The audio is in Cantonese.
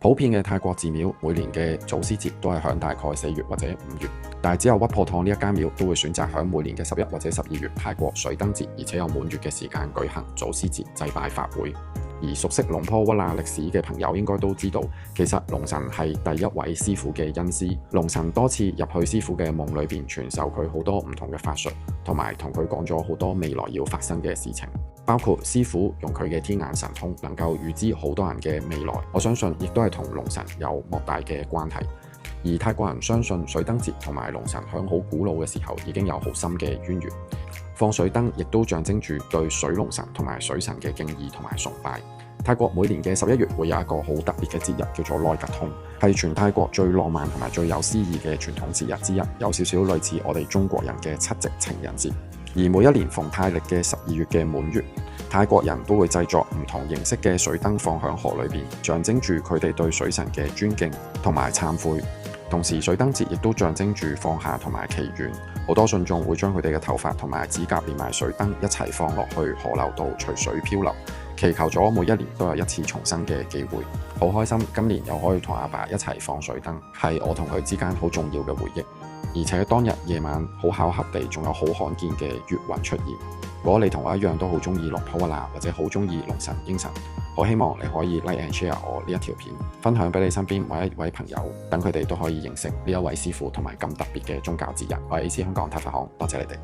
普遍嘅泰國寺廟每年嘅祖師節都係響大概4月或者5月，但係只有屈破塘呢一間廟都會選擇響每年嘅11或者12月泰國水燈節，而且有滿月嘅時間舉行祖師節祭拜法會。而熟悉龍坡屈那歷史嘅朋友應該都知道，其實龍神係第一位師傅嘅恩師。龍神多次入去師傅嘅夢裏邊傳授佢好多唔同嘅法術，同埋同佢講咗好多未來要發生嘅事情，包括師傅用佢嘅天眼神通能夠預知好多人嘅未來。我相信亦都係同龍神有莫大嘅關係。而泰國人相信水燈節同埋龍神響好古老嘅時候已經有好深嘅淵源。放水燈亦都象徵住對水龍神同埋水神嘅敬意同埋崇拜。泰國每年嘅11月會有一個好特別嘅節日叫做內吉通，係全泰國最浪漫同埋最有詩意嘅傳統節日之一，有少少類似我哋中國人嘅七夕情人節。而每一年逢泰曆嘅12月嘅滿月，泰國人都會製作唔同形式嘅水燈放響河裏邊，象徵住佢哋對水神嘅尊敬同埋懺悔。同時，水燈節亦都象徵住放下同埋祈願。好多信眾會將佢哋嘅頭髮同埋指甲連埋水燈一齊放落去河流度隨水漂流，祈求咗每一年都有一次重生嘅機會。好開心今年又可以同阿爸一齊放水燈，係我同佢之間好重要嘅回憶。而且當日夜晚好巧合地仲有好罕見嘅月暈出現。如果你同我一樣都好中意龍坡屈那或者好中意龍神應神，我希望你可以 like and share 我呢一條片，分享俾你身邊每一位朋友，等佢哋都可以認識呢一位師傅同埋咁特別嘅宗教節日。我係 AC 香港泰法行，多謝你哋。